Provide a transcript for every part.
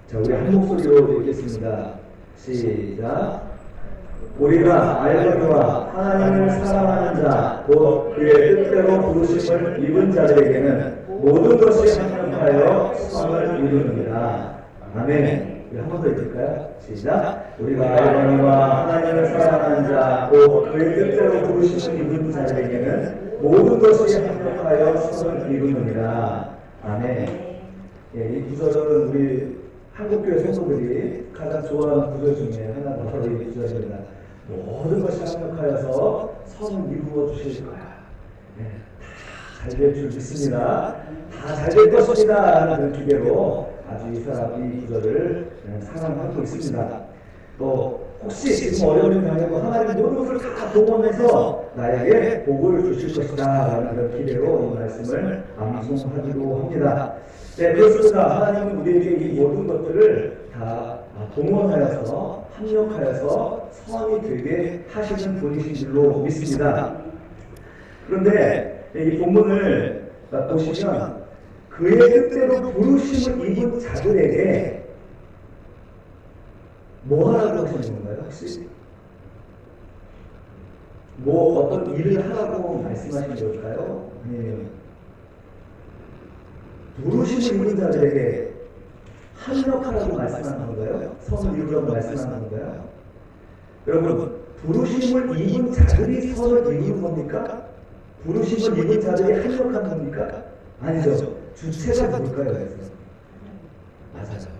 자, 우리 한 목소리로 읽겠습니다. 시작. 우리가 알거니와 하나님을 사랑하는 자, 곧 그의 뜻대로 부르심을 입은 자들에게는 모든 것이 합력하여 선을 이루느니라. 아멘. 한 번 더 읽을까요? 시작. 우리가 알거니와 하나님을 사랑하는 자, 곧 그의 뜻대로 부르심을 입은 자들에게는 모든 것이 합력하여 선을 이루느니라. 아멘. 이 구절은 우리 한국교회 성도들이 가장 좋아하는 구절 중에 하나가 바로 이 구절입니다. 모든 것이 합력하여서 선을 이루어 주실 거야. 다 잘 될 줄 믿습니다. 다 잘 될 것이다 라는 기대로 아주 이 구절을 사랑하고 있습니다. 또 혹시 지금 어려움이 당하고 하나님의 모든 것을 다 동원해서 나에게 복을 주실 것이다 라는 그런 기대로 이 말씀을 암송하기도 합니다. 네, 그렇습니다. 하나님은 우리에게 이 모든 것들을 다 동원하여서 합력하여서 선이 되게 하시는 분이신 줄로 믿습니다. 그런데 이 본문을 보시면 그의 뜻대로 부르심을 입은 자들에게 뭐 하라고 하시는 건가요? 혹시? 뭐 어떤 일을 하라고 말씀하신 걸까요? 아니면 부르심을 입은 자들에게 합력하라고 말씀하는 건가요? 선을 이루라고 말씀하는 건가요? 여러분, 부르심을 입은 자들이 선을 이루는 겁니까? 부르심을 입은 자들이 합력하는 겁니까? 아니죠. 주체가 누굴까요? 맞아요.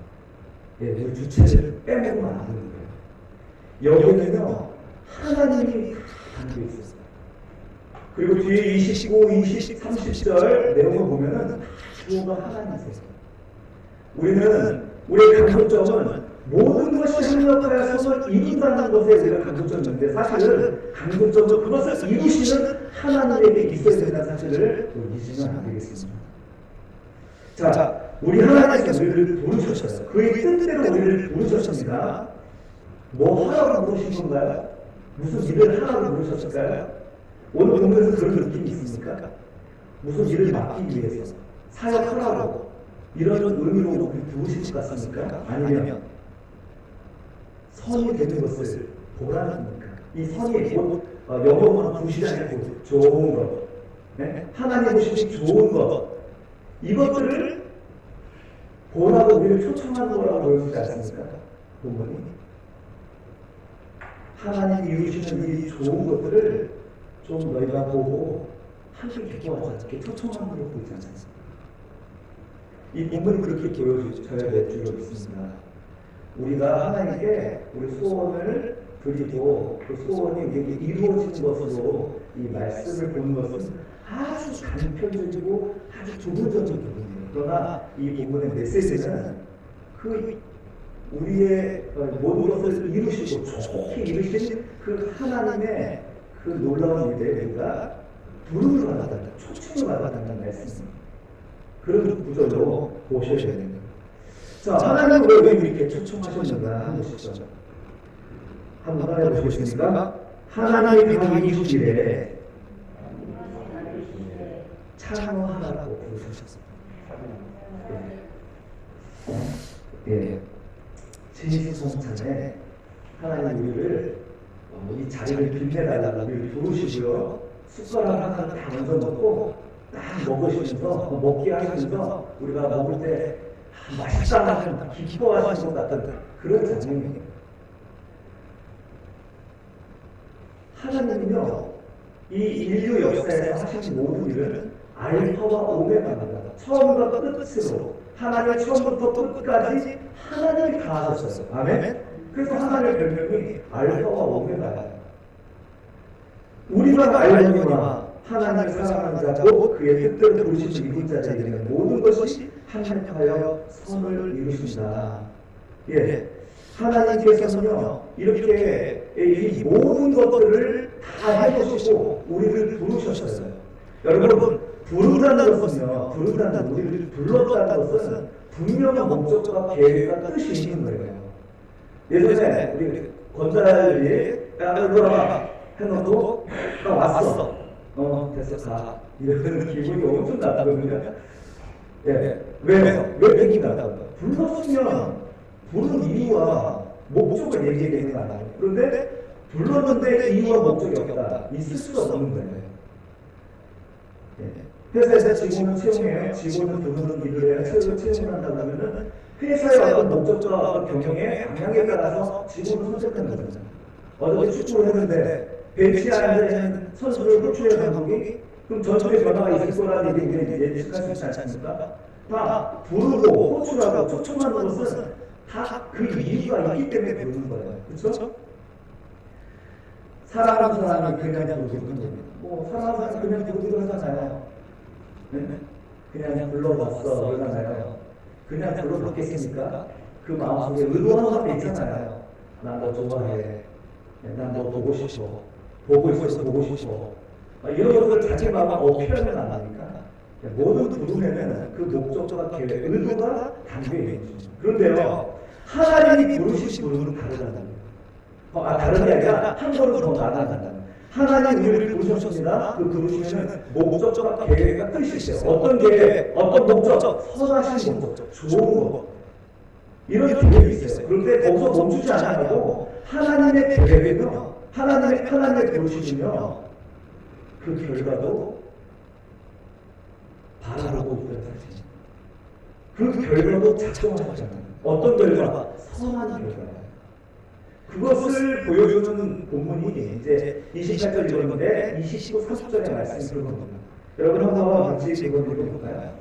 예, 우리 주체를 빼먹으면 안 되는 거예요. 여기는요, 하나님이 담겨 있어요. 그리고 뒤에 29, 20, 30절 내용을 보면은 주어가 하나님이세요. 우리의 강조점은 모든 것이 합력하여 선을 이룬다는 것에 우리가 강조점인데 사실은 강조점은 그것을 이루시는 하나님에게 있어야 된다는 사실을 잊으면 안 되겠습니다. 자, 우리 하나님께서 우리를 부르셨어요. 그의 뜻대로 우리를 부르셨습니다. 뭐 하라고 부르신 건가요? 무슨 일을 하라고 부르셨을까요? 오늘 본문에서 그런 느낌이 있습니까? 무슨 일을 맡기 위해서 사역하라고 이런 의미로 부르신 것 같습니까? 아니면 선이 되는 것을 보라는 겁니까? 이 선이 곧 영어로는 부시지 않고 좋은 것, 네? 하나님 보시기 좋은 것, 이것들을 보라고 우리를 초청하는 거라고 보여주지 않습니까? 본문이 하나님이 이루시는 이 좋은 것들을 좀 너희가 보고 함께 기뻐하자, 이렇게 초청하는 걸로 보이지 않습니까? 이 본문이 그렇게 보여줘야 될 줄로 믿습니다. 우리가 하나님께 우리 소원을 드리고 그 소원이 우리에게 이루어지는 것으로 이 말씀을 보는 것은 아주 간편적이고 아주 조문적인 부분이에요. 그러나 이 본문의 메시지는 그 우리의 모든 것을 이루시고 좋게 이루신 그 하나님의 그 놀라운 일에 우리가 부름을 받았다, 초청을 받았다는 말씀입니다. 그런 구절로 보셔야 됩니다. 자, 하나님은 왜 이렇게 초청하셨는가 하는 것이죠. 한번 따라해 보시겠습니까? 하나님이 가기 이후에 창호하라고 부르셨습니다. 예, 진수성찬에 하나님 우리를 이 자리를 빛내달라고 우리를 부르시고요. 숟가락 하나 다 얹어 놓고 딱 먹으시면서 먹게 하시면서 우리가 먹을 때 맛있다 하는 기뻐하시는 것 같은 그런 장면이에요. 하나님은요, 이 인류 역사에서 하신 모든 일은 알파와 오메가입니다. 처음과 끝으로 하나님의 처음부터 끝까지 하나님이 다 하셨어요. 아멘? 그래서 하나님의 별명이 알파와 오메가예요. 우리가 알거니와 하나님을 사랑하는 자고 그의 뜻대로 부르신 이군 자들에게는 모든 것이 합력하여 선을 이루신다. 예, 하나님께서는요 이렇게 이 모든 것들을 다 해주시고 우리를 부르셨어요. 여러분, 부른다는 것은요, 우리를 불렀다는 것은 분명한 목적과 계획과 뜻이 있는 거예요. 예전에 우리 건달들이 야 돌아와 해놓고 나 왔어. 됐어 가. 이러는 기분이 엄청 나쁘거든요. 예, 왜요? 왜 기분이 나쁜가? 불렀으면 부른 이유와 목적을 얘기해야 되는 거 아니에요. 그런데 불렀는데 이유와 목적이 없다. 있을 수가 없는 거예요. 회사에서 직원을 채용해요. 직원은 부르는 일을 해야 채용을 한다고 하면은 회사의 어떤 목적과 어떤 경영의 방향에 따라서 직원을 선택하는 거잖아요. 어제 축구를 했는데 벤치에 앉아있는 선수를 호출해 감독이 그럼 전투의 변화가 있을 거라는 얘기를 예측할 수 있지 않습니까? 다 부르고 호출하고 초청하는 것은 다 그 이유가 있기 때문에 부르는 거예요. 그렇죠? 사랑하는 사람이 그냥 부르는 겁니다. 뭐 사랑하는 사람이 그냥 부르기로 하잖아요. 네? 그냥 불러봤어 그러잖아요. 그냥 불러봤겠습니까? 그 마음속에 의도한 게 있잖아요. 난 너 좋아해. 난 너 보고 싶어. 보고 있어서 보고 싶어. 이런 것들 자기 마음 어필하면 안 하니까 모든 부르면은 그 목적과 계획, 의도가 담겨 있는 거죠. 그런데요, 하나님이 부르신 분은 다르다는 거예요. 다른 게 아니라 한 걸음 더 나아간다는 거예요. 하나님 우리를 부르셨습니다. 그 부르시면 목적과 계획과 뜻이 있어요. 어떤 계획, 어떤 목적, 선하신 목적, 좋은 거. 이런 계획이 있어요. 그런데 거기서 멈추지 않고 하나님의 계획은요, 하나님의 부르시면요, 그 결과도 바라보고 있다는 뜻이죠. 그 결과도 작정하잖아요. 어떤 결과? 선한 결과예요. 그것을 보여주는 본문이 이제 28절 읽었는데 29, 30절의 말씀이 그런 겁니다. 여러분 한번 같이 그걸 읽어볼까요?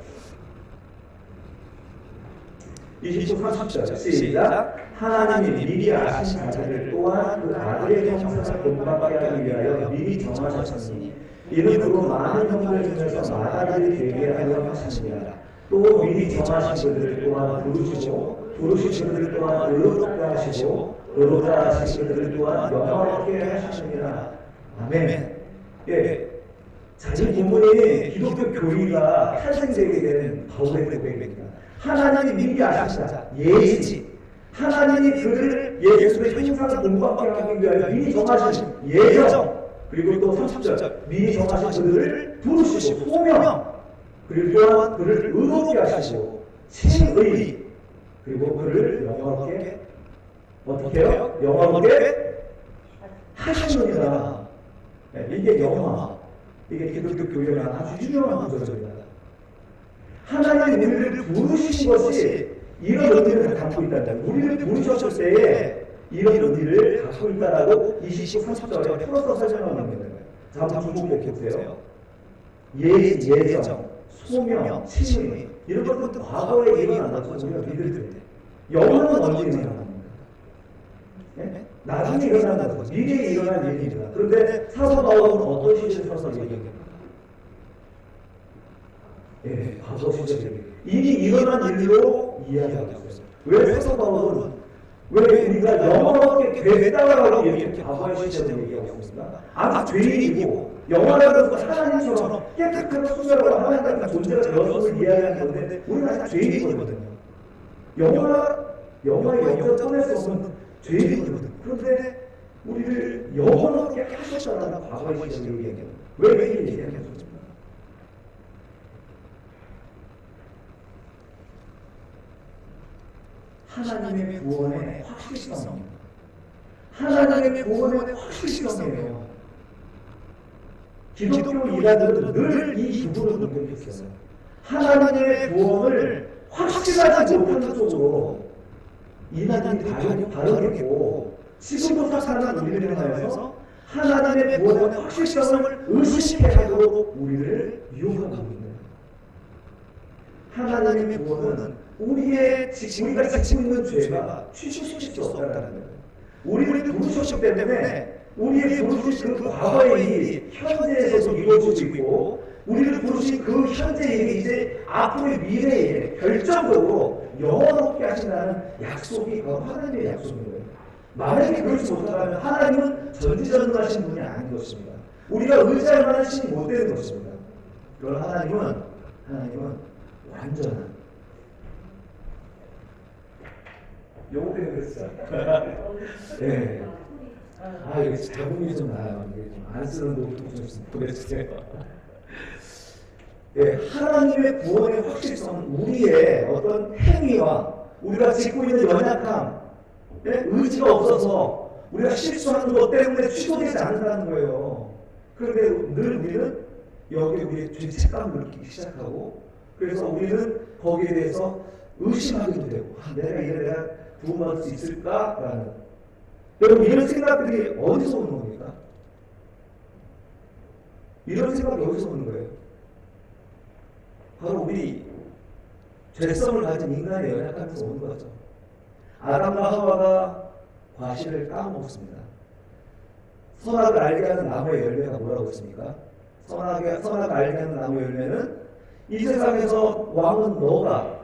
29, 30절 시작. 하나님이 미리 아신 자들을 또한 그 아들의 형상을 본받게 하기 위하여 미리 정하셨으니 이는 그로 많은 형제를 중에서 마다들이 되게 하려 하시니라. 또 미리 정하신 그들을 또한 부르시고 부르신 그들을 또한 의롭게 하시고 의롭게 하신 그들을 또한 영화롭게 하시니라. 아멘. 예. 자기 본문이 기독교 교리가 탄생되게 된 바울의 고백입니다. 하나님이 미리 아신다. 예지. 하나님이 그를 예수의 형상을 본받게 하기 위하여 미리 정하신 예정. 그리고 또 30절 미리 정하신 그들을 부르시고 소명. 그리고 또한 그를 의롭게 하시고 칭의. 그리고 그를 영화롭게 어떻게 해요? 영화롭게 하시느니라. 이게 영화. 이게 기독교 교회의 아주 유명한 구절입니다. 하나님 우리를 부르신 것이 이런 의미를 갖고 있다는 거예요. 우리를 부르셨을 때에 이런 의미를 갖고 있다라고 29, 30절에 풀어서 설명하는 거예요. 자, 한번 주목해 보세요. 예정, 소명, 칭의 이런 것도 과거에 일어난 것을 우리가 믿을 때 영원은 언제 일어납니까? 네? 나중에 일어나는 거죠. 미래에 일어날 일입니다. 그런데 사도 바울은 어떤 시대를 서서 얘기합니까? 예, 과거 시절에 이미 일어난 일로 이야기하고 있어요. 왜 사도 바울은 왜 우리가 영원하게 됐다라고 이렇게 과거의 시절을 얘기하고 있습니까? 아주 죄인이고 영원하는 것은 하나님처럼 깨끗한 순결하고 하나님과 존재가 되었음을 이야기하는 건데 우리는 아직 죄인이거든요. 영화의 영적 떠날 수 없는 죄인이거든요. 그런데 우리를 영원하게 하셨다라고 과거의 시절을 얘기해요. 왜 이렇게 얘기하는 거죠? 하나님의 구원의 확실성입니다. 하나님의 구원의 확실성이에요. 기독교 이단들은 늘 이 부분을 공격했어요. 하나님의 구원을 확실하지 못하는 쪽으로 이단들이 다르겠고 지금부터 사는 우리를 향해서 하나님의 구원의 확실성을 의심케 하도록 우리를 유혹하고 있는 거예요. 하나님의 구원은 우리가 지고 있는 죄가 취소시킬 수 없다는 거예요. 우리를 부르셨기 때문에 우리의 부르신 그 과거의 일이 현재에서도 이루어지고 있고 우리를 부르신 그 현재의 일이 이제 앞으로의 미래에 결정적으로 영원롭게 하신다는 약속이 바로 하나님의 약속인 거예요. 만약에 그렇지 못하면 하나님은 전지전능하신 분이 아닌 것입니다. 우리가 의지할 만한 신이 못 되는 것입니다. 그런 하나님은 완전한 요거 때문에 그랬어요. 네. 이게 자국이 좀 나요. 이게 좀 안 쓰는 것도 좀 보내주세요. 네, 하나님의 구원의 확실성은 우리의 어떤 행위와 우리가 짓고 있는 연약함, 의지가 없어서 우리가 실수하는 것 때문에 취소되지 않는다는 거예요. 그런데 늘 우리는 여기 우리의 죄책감을 느끼기 시작하고, 그래서 우리는 거기에 대해서 의심하기도 되고, 내가 구원받을 수 있을까라는, 여러분 이런 생각들이 어디서 오는 겁니까? 이런 생각이 어디서 오는 거예요? 바로 우리 죄성을 가진 인간의 연약함에서 오는 거죠. 아담과 하와가 과실을 까먹었습니다. 선악을 알게 하는 나무의 열매가 뭐라고 했습니까? 선악을 알게 하는 나무의 열매는 이 세상에서 왕은 너가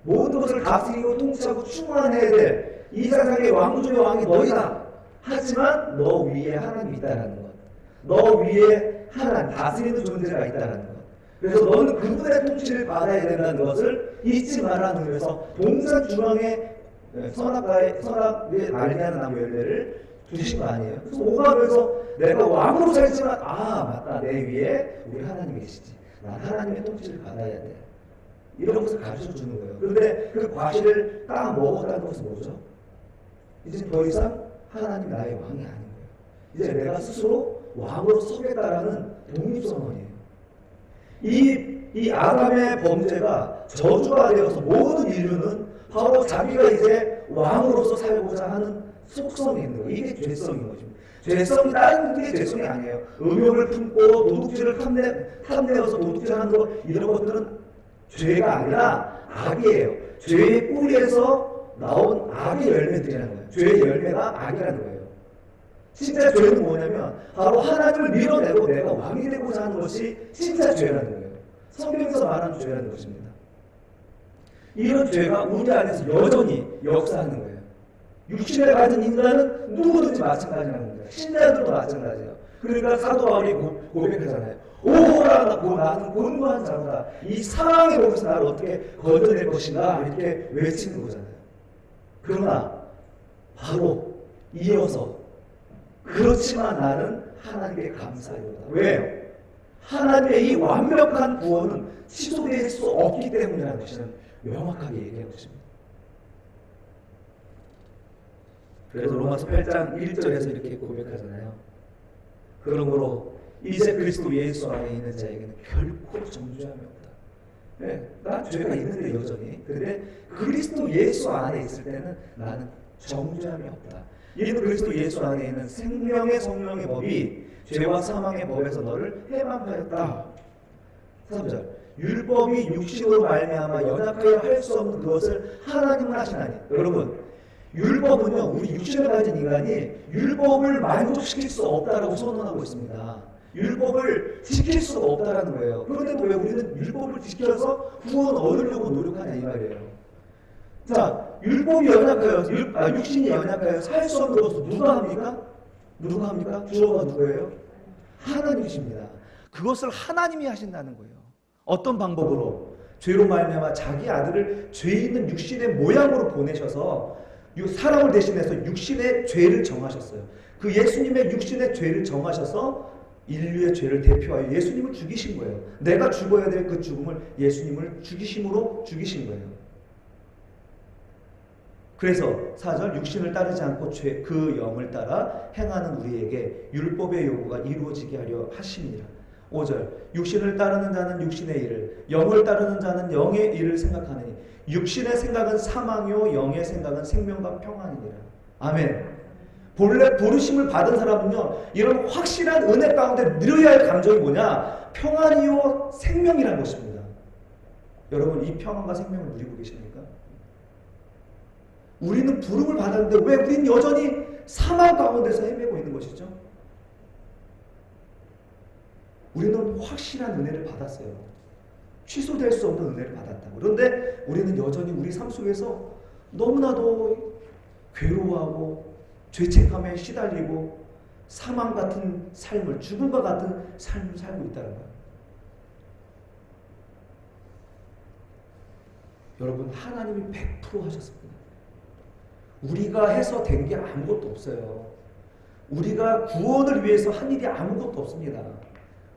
모든 것을 다스리고 통치하고 충만해야 돼. 이 세상의 왕 중의 왕이 너희다. 하지만 너 위에 하나님이 있다는 것. 너 위에 하나님, 다스리는 존재가 있다는 것. 그래서 너는 그분의 통치를 받아야 된다는 것을 잊지 말라는 의미에서 동산 중앙에 선악을 알게 하는 나무 열매를 주신 거 아니에요? 그래서 오가면서 내가 왕으로 살지만 맞다, 내 위에 우리 하나님이 계시지. 난 하나님의 통치를 받아야 돼. 이런 것을 가르쳐 주는 거예요. 그런데 그 과실을 딱 먹었다는 것은 뭐죠? 이제 더 이상 하나님 나의 왕이 아닌 거예요. 이제 내가 스스로 왕으로 서겠다라는 독립선언이에요. 이 아담의 범죄가 저주가 되어서 모든 인류는 바로 자기가 이제 왕으로서 살고자 하는 속성이 있는 거예요. 이게 죄성인 것입니다. 죄성이 다른 분들이 죄성이 아니에요. 음욕을 품고 도둑질을 탐내어서 도둑질하는 거, 이런 것들은 죄가 아니라 악이에요. 죄의 뿌리에서 나온 악의 열매들이라는 거예요. 죄의 열매가 악이라는 거예요. 진짜 죄는 뭐냐면 바로 하나님을 밀어내고 내가 왕이 되고자 하는 것이 진짜 죄라는 거예요. 성경에서 말하는 죄라는 것입니다. 이런 죄가 우리 안에서 여전히 역사하는 거예요. 육신을 가진 인간은 누구든지 마찬가지라는 겁니다. 신자들도 마찬가지예요. 그러니까 사도 바울이 고백하잖아요. 오호라, 나는 곤고한 자로다. 이 상황에 보면서 나를 어떻게 건져낼 것인가 이렇게 외치는 거잖아요. 그러나 바로 이어서 그렇지만 나는 하나님께 감사하리로다. 왜요? 하나님의 이 완벽한 구원은 취소될 수 없기 때문이라는 것을 명확하게 얘기하고 있습니다. 그래서 로마서 8장 1절에서 이렇게 고백하잖아요. 그러므로 이제 그리스도 예수 안에 있는 자에게는 결코 정죄함이 없다. 네, 난 죄가 있는데 여전히. 그런데 그리스도 예수 안에 있을 때는 나는 정죄함이 없다. 이는 그리스도 예수 안에 있는 생명의 성령의 법이 죄와 사망의 법에서 너를 해방하였다. 3절 율법이 육신으로 말미암아 연약하여 할 수 없는 그것을 하나님은 하시나니. 여러분, 율법은요, 우리 육신을 가진 인간이 율법을 만족시킬 수 없다라고 선언하고 있습니다. 율법을 지킬 수가 없다라는 거예요. 그런데도 왜 우리는 율법을 지켜서 구원 얻으려고 노력하냐 이 말이에요. 자, 율법이 연약하여, 육신이 연약하여 살 수 없는 것을 누가 합니까? 누가 합니까? 주어가 누구예요? 하나님이십니다. 그것을 하나님이 하신다는 거예요. 어떤 방법으로? 죄로 말미암아 자기 아들을 죄 있는 육신의 모양으로 보내셔서 사람을 대신해서 육신의 죄를 정하셨어요. 그 예수님의 육신의 죄를 정하셔서 인류의 죄를 대표하여 예수님을 죽이신 거예요. 내가 죽어야 될 그 죽음을 예수님을 죽이심으로 죽이신 거예요. 그래서 4절 육신을 따르지 않고 그 영을 따라 행하는 우리에게 율법의 요구가 이루어지게 하려 하심이니라. 5절 육신을 따르는 자는 육신의 일을, 영을 따르는 자는 영의 일을 생각하느니 육신의 생각은 사망이요 영의 생각은 생명과 평안이니라. 아멘. 본래 부르심을 받은 사람은요, 이런 확실한 은혜 가운데 누려야 할 감정이 뭐냐? 평안이요 생명이라는 것입니다. 여러분, 이 평안과 생명을 누리고 계십니까? 우리는 부름을 받았는데 왜 우리는 여전히 사망 가운데서 헤매고 있는 것이죠? 우리는 확실한 은혜를 받았어요. 취소될 수 없는 은혜를 받았다고. 그런데 우리는 여전히 우리 삶 속에서 너무나도 괴로워하고 죄책감에 시달리고 사망 같은 삶을, 죽음과 같은 삶을 살고 있다는 거예요. 여러분, 하나님이 100% 하셨습니다. 우리가 해서 된 게 아무것도 없어요. 우리가 구원을 위해서 한 일이 아무것도 없습니다.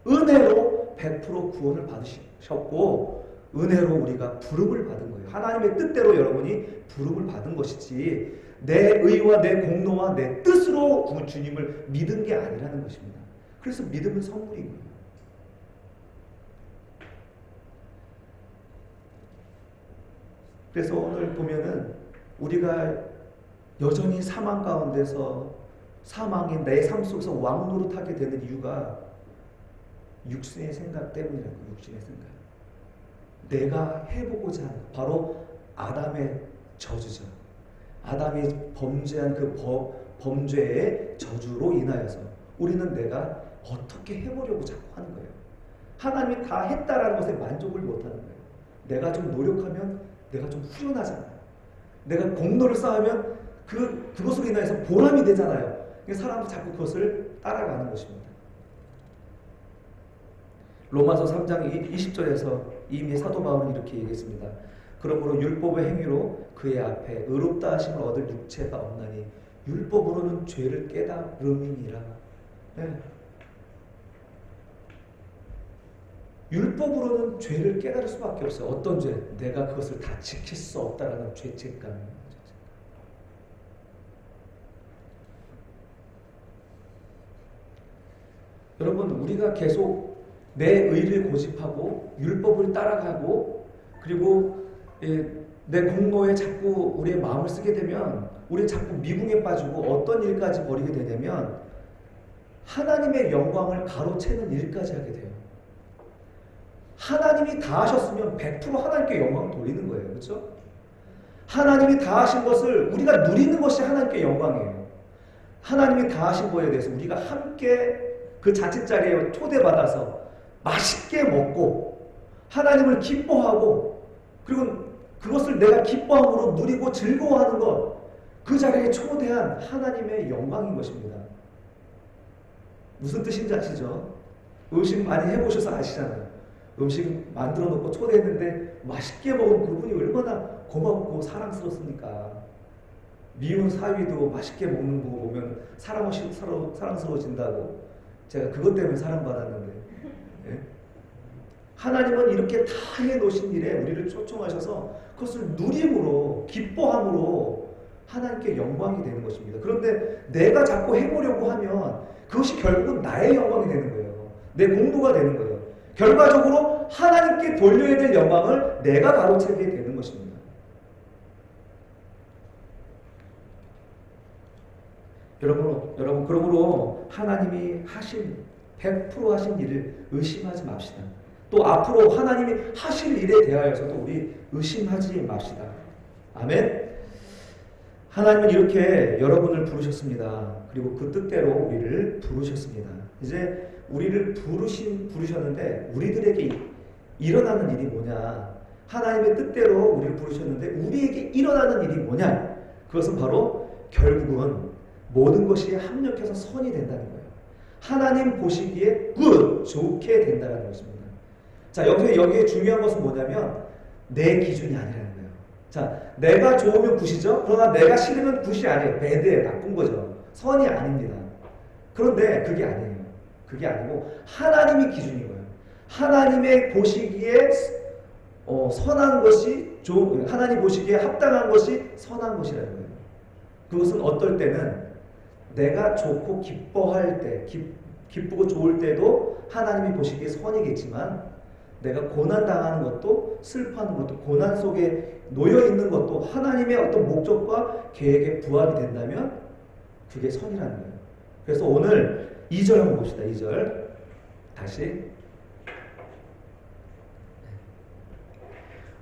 은혜로 100% 구원을 받으셨고, 은혜로 우리가 부름을 받은 거예요. 하나님의 뜻대로 여러분이 부름을 받은 것이지 내 의와 내 공로와 내 뜻으로 주님을 믿은 게 아니라는 것입니다. 그래서 믿음은 선물인 거예요. 그래서 오늘 보면은 우리가 여전히 사망 가운데서 사망이 내 삶 속에서 왕노릇하게 되는 이유가 육신의 생각 때문이라고. 육신의 생각. 내가 해보고자 하는 바로 아담의 저주죠. 아담이 범죄한 그 범죄의 저주로 인하여서 우리는 내가 어떻게 해보려고 자꾸 하는 거예요. 하나님이 다 했다라는 것에 만족을 못하는 거예요. 내가 좀 노력하면 내가 좀 후련하잖아요. 내가 공로를 쌓으면 그것으로 인하여서 보람이 되잖아요. 사람도 자꾸 그것을 따라가는 것입니다. 로마서 3장 20절에서 이미 사도 바울은 이렇게 얘기했습니다. 그러므로 율법의 행위로 그의 앞에 의롭다 하심을 얻을 육체가 없나니 율법으로는 죄를 깨달음이니라. 네. 율법으로는 죄를 깨달을 수밖에 없어요. 어떤 죄? 내가 그것을 다 지킬 수 없다라는 죄책감입니다. 여러분, 우리가 계속 내 의를 고집하고 율법을 따라가고 그리고 내 공로에 자꾸 우리의 마음을 쓰게 되면 우리 자꾸 미궁에 빠지고 어떤 일까지 벌이게 되냐면 하나님의 영광을 가로채는 일까지 하게 돼요. 하나님이 다 하셨으면 100% 하나님께 영광을 돌리는 거예요. 그렇죠? 하나님이 다 하신 것을 우리가 누리는 것이 하나님께 영광이에요. 하나님이 다 하신 거에 대해서 우리가 함께 그 자칫자리에 초대받아서 맛있게 먹고 하나님을 기뻐하고 그리고 그것을 내가 기뻐함으로 누리고 즐거워하는 것, 그 자리에 초대한 하나님의 영광인 것입니다. 무슨 뜻인지 아시죠? 음식 많이 해보셔서 아시잖아요. 음식 만들어 놓고 초대했는데 맛있게 먹은 그분이 얼마나 고맙고 사랑스럽습니까? 미운 사위도 맛있게 먹는 거 보면 사랑스러워진다고 제가 그것 때문에 사랑받았는데, 예? 하나님은 이렇게 다 해놓으신 일에 우리를 초청하셔서 그것을 누림으로 기뻐함으로 하나님께 영광이 되는 것입니다. 그런데 내가 자꾸 해보려고 하면 그것이 결국은 나의 영광이 되는 거예요. 내 공로가 되는 거예요. 결과적으로 하나님께 돌려야 될 영광을 내가 가로채게 되는 것입니다. 여러분, 그러므로 하나님이 100% 하신 일을 의심하지 맙시다. 또 앞으로 하나님이 하실 일에 대하여서도 우리 의심하지 맙시다. 아멘. 하나님은 이렇게 여러분을 부르셨습니다. 그리고 그 뜻대로 우리를 부르셨습니다. 이제 우리를 부르셨는데 우리들에게 일어나는 일이 뭐냐? 하나님의 뜻대로 우리를 부르셨는데 우리에게 일어나는 일이 뭐냐? 그것은 바로 결국은 모든 것이 합력해서 선이 된다는 거예요. 하나님 보시기에 좋게 된다는 것입니다. 자, 여기에 중요한 것은 뭐냐면 내 기준이 아니라는 거예요. 자, 내가 좋으면 굿이죠. 그러나 내가 싫으면 굿이 아니에요. 배드에 나쁜 거죠. 선이 아닙니다. 그런데 그게 아니에요. 그게 아니고 하나님이 기준인 거예요. 하나님의 보시기에 선한 것이 하나님 보시기에 합당한 것이 선한 것이라는 거예요. 그것은 어떨 때는 내가 좋고 기뻐할 때, 기쁘고 좋을 때도 하나님이 보시기에 선이겠지만 내가 고난당하는 것도 슬퍼하는 것도 고난 속에 놓여있는 것도 하나님의 어떤 목적과 계획에 부합이 된다면 그게 선이라는 거예요. 그래서 오늘 2절 한번 봅시다. 2절 다시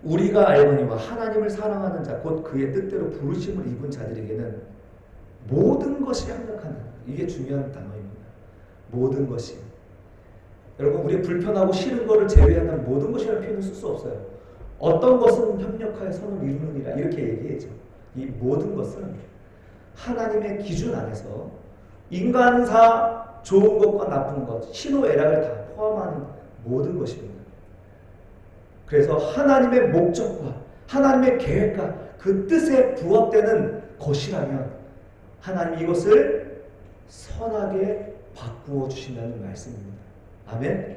우리가 알거니와 하나님을 사랑하는 자 곧 그의 뜻대로 부르심을 입은 자들에게는 모든 것이 합력하는, 이게 중요한 단어입니다. 모든 것이. 여러분, 우리 불편하고 싫은 것을 제외한다면 모든 것이라는 표현을 쓸 수 없어요. 어떤 것은 협력하여 선을 이루느니라 이렇게 얘기했죠. 이 모든 것은 하나님의 기준 안에서 인간사 좋은 것과 나쁜 것, 희노애락을 다 포함하는 모든 것입니다. 그래서 하나님의 목적과 하나님의 계획과 그 뜻에 부합되는 것이라면 하나님이 이것을 선하게 바꾸어 주신다는 말씀입니다. 아멘.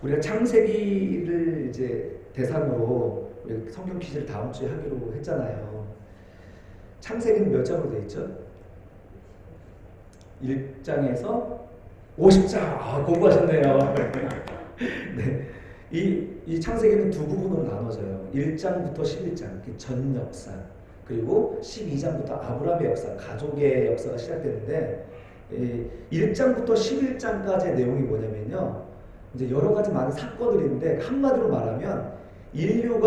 우리가 창세기를 이제 대상으로 우리 성경 퀴즈를 다음 주에 하기로 했잖아요. 창세기는 몇 장으로 되어 있죠? 1장에서 50장. 아, 공부하셨네요. 네. 이 창세기는 두 부분으로 나눠져요. 1장부터 11장, 전 역사. 그리고 12장부터 아브라함의 역사, 가족의 역사가 시작되는데, 1장부터 11장까지의 내용이 뭐냐면요. 이제 여러 가지 많은 사건들이 있는데, 한마디로 말하면, 인류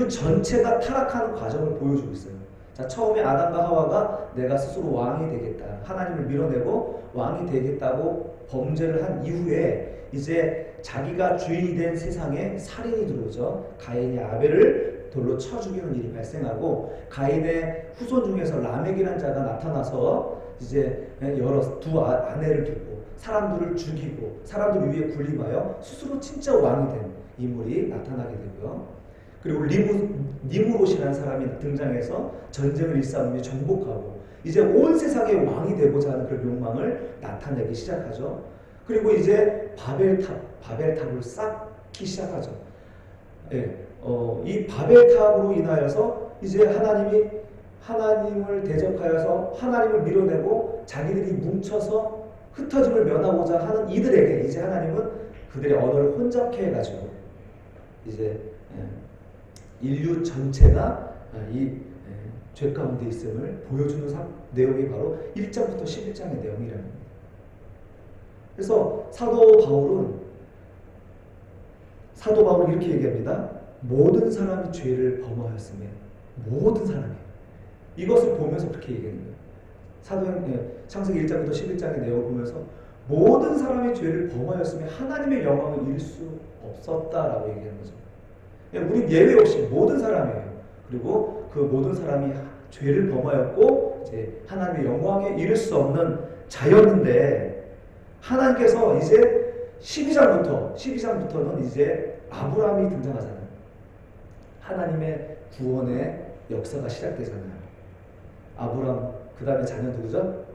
전체가 타락하는 과정을 보여주고 있어요. 자, 처음에 아담과 하와가 내가 스스로 왕이 되겠다. 하나님을 밀어내고 왕이 되겠다고 범죄를 한 이후에 이제 자기가 주인이 된 세상에 살인이 들어오죠. 가인이 아벨을 돌로 쳐 죽이는 일이 발생하고 가인의 후손 중에서 라멕이라는 자가 나타나서 이제 두 아내를 두고 사람들을 죽이고 사람들 위에 군림하여 스스로 진짜 왕이 된 인물이 나타나게 되고요. 그리고 니무롯이라는 사람이 등장해서 전쟁을 일삼으며 정복하고 이제 온 세상의 왕이 되고자 하는 그런 욕망을 나타내기 시작하죠. 그리고 이제 바벨탑을 쌓기 시작하죠. 예, 이 바벨탑으로 인하여서 이제 하나님을 대적하여서 하나님을 밀어내고 자기들이 뭉쳐서 흩어짐을 면하고자 하는 이들에게 이제 하나님은 그들의 언어를 혼잡케 해가지고 이제 인류 전체가 이 죄 가운데 있음을 보여주는 내용이 바로 1장부터 11장의 내용이라는 겁니다. 그래서 사도 바울은 이렇게 얘기합니다. 모든 사람이 죄를 범하였으며 모든 사람이 이것을 보면서 그렇게 얘기하는 거예요. 창세기 1장부터 11장의 내용을 보면서 모든 사람이 죄를 범하였으며 하나님의 영광을 이룰 수 없었다라고 얘기하는 거죠. 우린 예외 없이 모든 사람이에요. 그리고 그 모든 사람이 죄를 범하였고 이제 하나님의 영광에 이를 수 없는 자였는데 하나님께서 이제 12장부터는 이제 아브라함이 등장하잖아요. 하나님의 구원의 역사가 시작되잖아요. 아브라함 그 다음에 자녀 누구죠?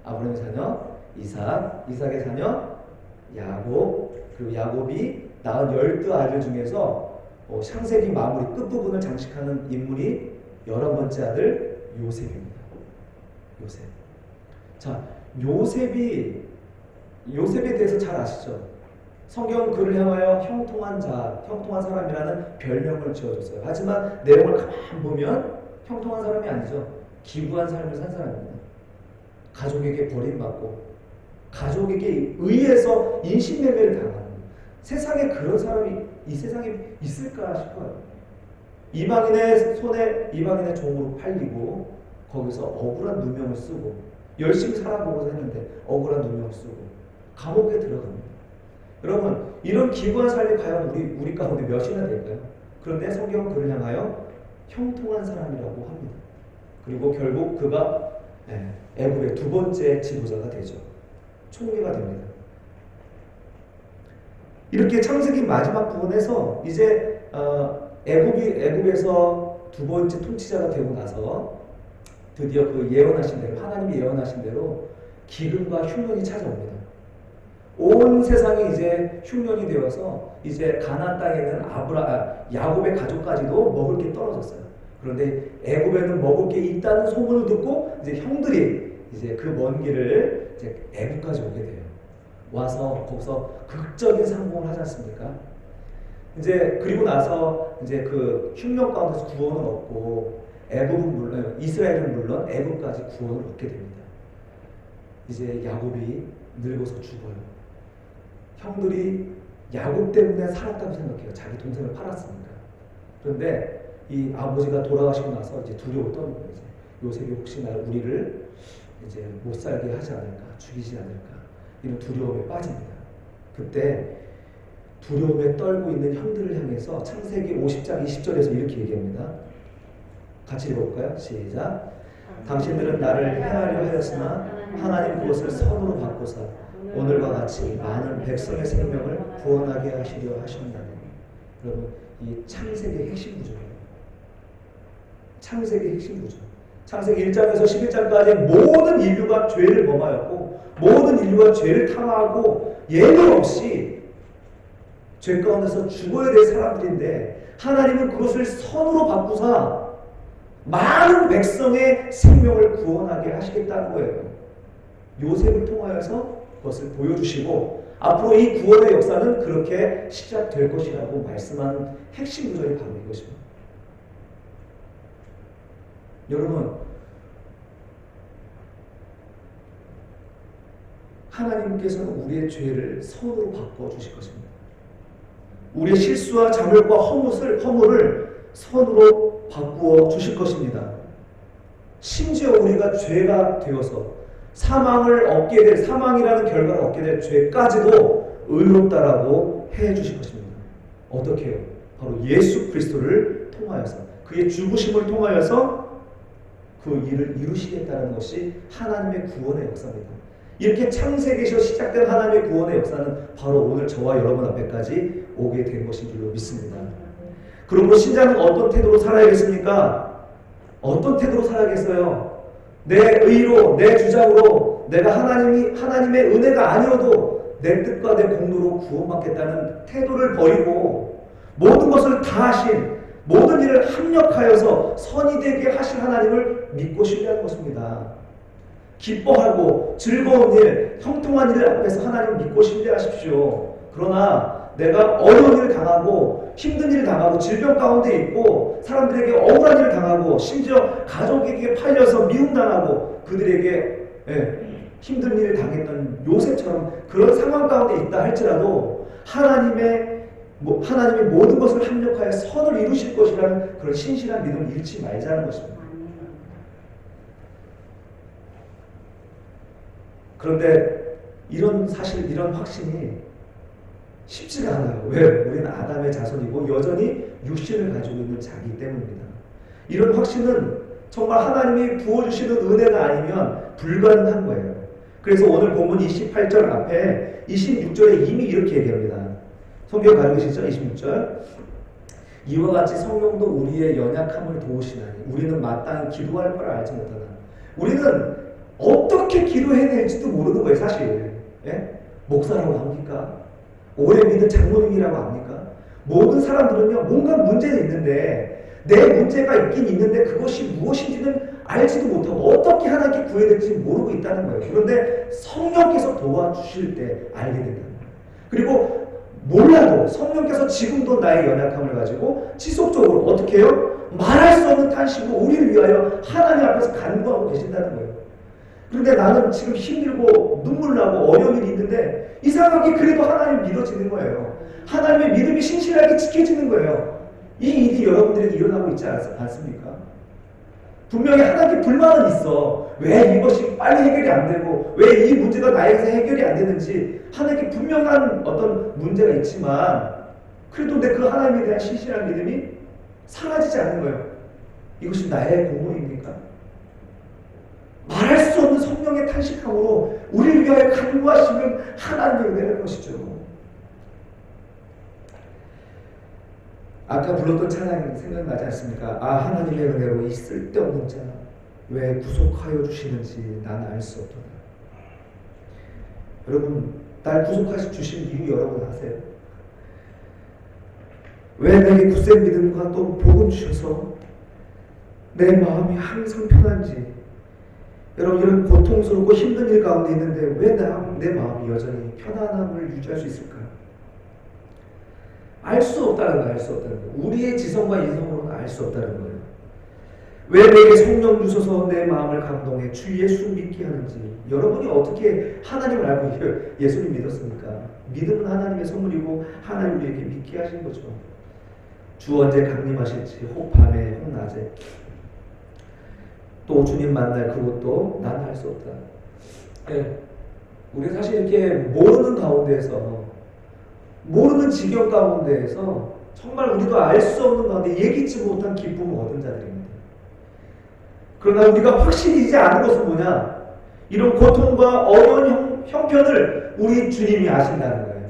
아브라함의 자녀 이삭의 자녀 야곱, 그리고 야곱이 낳은 12아들 중에서 창세기 마무리 끝부분을 장식하는 인물이 11번째 아들 요셉입니다. 요셉. 자, 요셉에 대해서 잘 아시죠? 성경 그를 향하여 형통한 사람이라는 별명을 지어줬어요. 하지만 내용을 가만 보면 형통한 사람이 아니죠. 기구한 삶을 산 사람입니다. 가족에게 버림받고 가족에게 의해서 인신매매를 당하는 세상에 그런 사람이 이 세상에 있을까 싶어요. 이방인의 종으로 팔리고 거기서 억울한 누명을 쓰고 열심히 살아보고자 했는데 억울한 누명을 쓰고 감옥에 들어갑니다. 여러분 이런 기구한 삶이 과연 우리 가운데 몇이나 될까요? 그런데 성경은 그를 향하여 형통한 사람이라고 합니다. 그리고 결국 그가 애굽의 두 번째 지도자가 되죠. 총리가 됩니다. 이렇게 창세기 마지막 부분에서 이제 애굽에서 두 번째 통치자가 되고 나서 드디어 그 예언하신 대로 하나님이 예언하신 대로 기근과 흉년이 찾아옵니다. 온 세상이 이제 흉년이 되어서 이제 가나안 땅에 있는 야곱의 가족까지도 먹을 게 떨어졌어요. 그런데 애굽에는 먹을 게 있다는 소문을 듣고 이제 형들이 이제 그 먼 길을 이제 애굽까지 오게 돼요. 와서 거기서 극적인 상봉을 하지 않습니까? 이제 그리고 나서 이제 그 흉년 가운데서 구원을 얻고 이스라엘은 물론 애굽까지 구원을 얻게 됩니다. 이제 야곱이 늙어서 죽어요. 형들이 야곱 때문에 살았다고 생각해요. 자기 동생을 팔았으니까. 그런데 이 아버지가 돌아가시고 나서 이제 두려워 떠는 거예요. 요셉이 혹시나 우리를 이제 못 살게 하지 않을까, 죽이지 않을까 이런 두려움에 빠집니다. 그때 두려움에 떨고 있는 형들을 향해서 창세기 50장 20절에서 이렇게 얘기합니다. 같이 읽어볼까요? 시작. 당신들은 나를 해하려 하였으나 하나님 그것을 선으로 바꾸사 오늘과 같이 많은 백성의 생명을 구원하게 하시려 하셨나니. 여러분 이 창세기의 핵심 구조예요. 창세기의 핵심 구조. 창세기 1장에서 11장까지 모든 인류가 죄를 범하였고 모든 인류가 죄를 탐하고 예외 없이 죄 가운데서 죽어야 될 사람들인데 하나님은 그것을 선으로 바꾸사 많은 백성의 생명을 구원하게 하시겠다는 거예요. 요셉을 통하여서 그것을 보여주시고 앞으로 이 구원의 역사는 그렇게 시작될 것이라고 말씀하는 핵심 구절이 바로 이것입니다. 여러분, 하나님께서는 우리의 죄를 선으로 바꿔주실 것입니다. 우리의 실수와 잘못과 허물을 선으로 바꾸어 주실 것입니다. 심지어 우리가 죄가 되어서 사망이라는 결과를 얻게 될 죄까지도 의롭다라고 해 주실 것입니다. 어떻게 해요? 바로 예수 그리스도를 통하여서, 그의 죽으심을 통하여서 그 일을 이루시겠다는 것이 하나님의 구원의 역사입니다. 이렇게 창세기에서 시작된 하나님의 구원의 역사는 바로 오늘 저와 여러분 앞에까지 오게 된 것인 줄로 믿습니다. 그러므로 신자는 어떤 태도로 살아야겠습니까? 어떤 태도로 살아야겠어요? 내 의로, 내 주장으로 내가 하나님의 은혜가 아니어도 내 뜻과 내 공로로 구원받겠다는 태도를 버리고 모든 것을 다 하신, 모든 일을 합력하여서 선이 되게 하신 하나님을 믿고 신뢰하는 것입니다. 기뻐하고 즐거운 일, 형통한 일 앞에서 하나님을 믿고 신뢰하십시오. 그러나 내가 어려운 일을 당하고 힘든 일을 당하고 질병 가운데 있고 사람들에게 억울한 일을 당하고 심지어 가족에게 팔려서 미움당하고 그들에게 힘든 일을 당했던 요셉처럼 그런 상황 가운데 있다 할지라도 하나님이 모든 것을 합력하여 선을 이루실 것이라는 그런 신실한 믿음을 잃지 말자는 것입니다. 그런데 이런 확신이 쉽지가 않아요. 왜? 우리는 아담의 자손이고 여전히 육신을 가지고 있는 자기 때문입니다. 이런 확신은 정말 하나님이 부어주시는 은혜가 아니면 불가능한 거예요. 그래서 오늘 본문 28절 앞에 26절에 이미 이렇게 얘기합니다. 성경 가지고 계시죠? 26절. 이와 같이 성령도 우리의 연약함을 도우시나니 우리는 마땅히 기도할 걸 알지 못하나. 우리는 어떻게 기도해낼지도 모르는 거예요, 사실. 예? 목사라고 합니까? 오래 믿은 장모님이라고 합니까? 모든 사람들은요, 뭔가 문제는 있는데 내 문제가 있긴 있는데 그것이 무엇인지는 알지도 못하고 어떻게 하나님께 구해야 될지 모르고 있다는 거예요. 그런데 성령께서 도와주실 때 알게 된다는 거예요. 그리고 몰라도 성령께서 지금도 나의 연약함을 가지고 지속적으로 어떻게 해요? 말할 수 없는 탄식으로 우리를 위하여 하나님 앞에서 간구하고 계신다는 거예요. 그런데 나는 지금 힘들고 눈물 나고 어려운 일이 있는데 이상하게 그래도 하나님 믿어지는 거예요. 하나님의 믿음이 신실하게 지켜지는 거예요. 이 일이 여러분들에게 일어나고 있지 않습니까? 분명히 하나님께 불만은 있어. 왜 이것이 빨리 해결이 안 되고 왜 이 문제가 나에게서 해결이 안 되는지 하나님께 분명한 어떤 문제가 있지만 그래도 내 그 하나님에 대한 신실한 믿음이 사라지지 않는 거예요. 이것이 나의 공로입니까? 말할 수 없는 성령의 탄식함으로 우리를 위하여 간구하시면 하나님의 은혜라는 것이죠. 아까 불렀던 찬양이 생각나지 않습니까? 아, 하나님의 은혜로 이 쓸데없는 자 왜 구속하여 주시는지 나는 알 수 없도다. 여러분, 날 구속하시 주신 이유 여러분 아세요? 왜 내게 굳센 믿음과 또 복음 주셔서 내 마음이 항상 편한지, 여러분 이런 고통스럽고 힘든 일 가운데 있는데 왜 내 마음이 여전히 편안함을 유지할 수 있을까요? 알 수 없다는 거예요. 알 수 없다는 거예요. 우리의 지성과 인성으로는 알 수 없다는 거예요. 왜 내게 성령 주셔서 내 마음을 감동해 주 예수 믿게 하는지. 여러분이 어떻게 하나님을 알고 예수님 믿었습니까? 믿음은 하나님의 선물이고 하나님 우리에게 믿게 하신 거죠. 주 언제 강림하실지 혹 밤에 혹 낮에 또 주님 만날 그것도 나는 알 수 없다. 네. 우리 사실 이렇게 모르는 가운데에서, 모르는 지경 가운데에서 정말 우리도 알 수 없는 가운데 예기치 못한 기쁨을 얻은 자들입니다. 그러나 우리가 확신이 이제 아는 것은 뭐냐? 이런 고통과 어려운 형편을 우리 주님이 아신다는 거예요.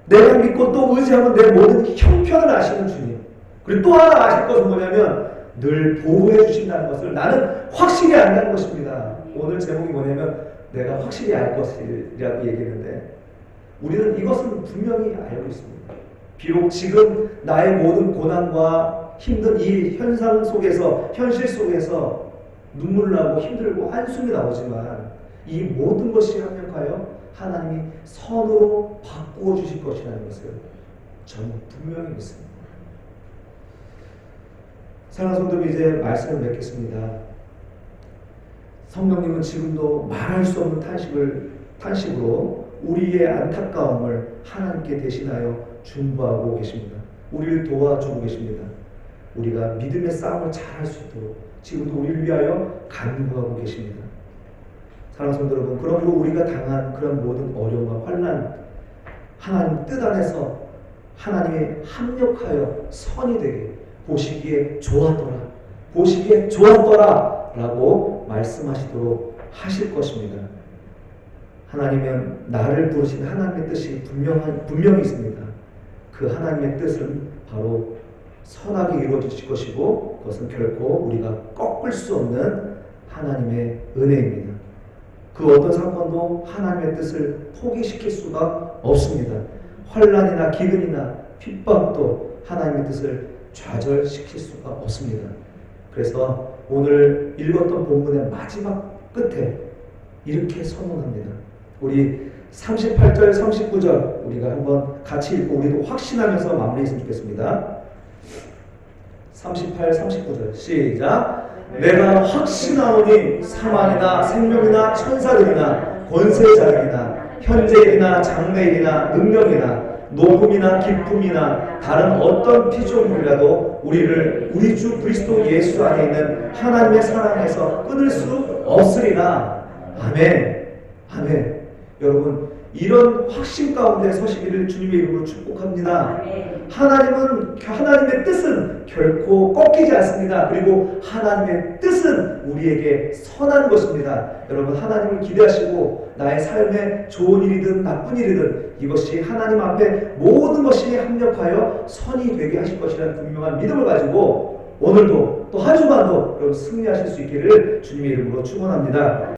내가 믿고 또 의지하면 내 모든 형편을 아시는 주님. 그리고 또 하나 아실 것은 뭐냐면 늘 보호해 주신다는 것을 나는 확실히 안다는 것입니다. 오늘 제목이 뭐냐면 내가 확실히 알 것이라고 얘기했는데 우리는 이것은 분명히 알고 있습니다. 비록 지금 나의 모든 고난과 힘든 이 현상 속에서, 현실 속에서 눈물 나고 힘들고 한숨이 나오지만 이 모든 것이 합력하여 하나님이 선으로 바꾸어 주실 것이라는 것을 저는 분명히 믿습니다. 사랑하는 성도들, 이제 말씀을 맺겠습니다. 성령님은 지금도 말할 수 없는 탄식으로 우리의 안타까움을 하나님께 대신하여 중보하고 계십니다. 우리를 도와주고 계십니다. 우리가 믿음의 싸움을 잘할 수 있도록 지금도 우리를 위하여 간구하고 계십니다. 사랑하는 성도 여러분, 그러므로 우리가 당한 그런 모든 어려움과 환난, 하나님 뜻 안에서 하나님의 합력하여 선이 되게 보시기에 좋았더라 라고 말씀하시도록 하실 것입니다. 하나님은 나를 부르신 하나님의 뜻이 분명히 있습니다. 그 하나님의 뜻은 바로 선하게 이루어질 것이고 그것은 결코 우리가 꺾을 수 없는 하나님의 은혜입니다. 그 어떤 사건도 하나님의 뜻을 포기시킬 수가 없습니다. 환난이나 기근이나 핍박도 하나님의 뜻을 좌절시킬 수가 없습니다. 그래서 오늘 읽었던 본문의 마지막 끝에 이렇게 선언합니다. 우리 38절, 39절 우리가 한번 같이 읽고 우리도 확신하면서 마무리했으면 좋겠습니다. 38, 39절 시작. 내가 확신하오니 사망이나 생명이나 천사들이나 권세자들이나 현재일이나 장래일이나 능력이나 높음이나 깊음이나 다른 어떤 피조물이라도 우리를 우리 주 그리스도 예수 안에 있는 하나님의 사랑에서 끊을 수 없으리라. 아멘. 아멘. 여러분, 이런 확신 가운데 서시기를 주님의 이름으로 축복합니다. 하나님의 뜻은 결코 꺾이지 않습니다. 그리고 하나님의 뜻은 우리에게 선한 것입니다. 여러분, 하나님을 기대하시고 나의 삶에 좋은 일이든 나쁜 일이든 이것이 하나님 앞에 모든 것이 합력하여 선이 되게 하실 것이라는 분명한 믿음을 가지고 오늘도 또 한 주간도 여러분 승리하실 수 있기를 주님의 이름으로 축원합니다.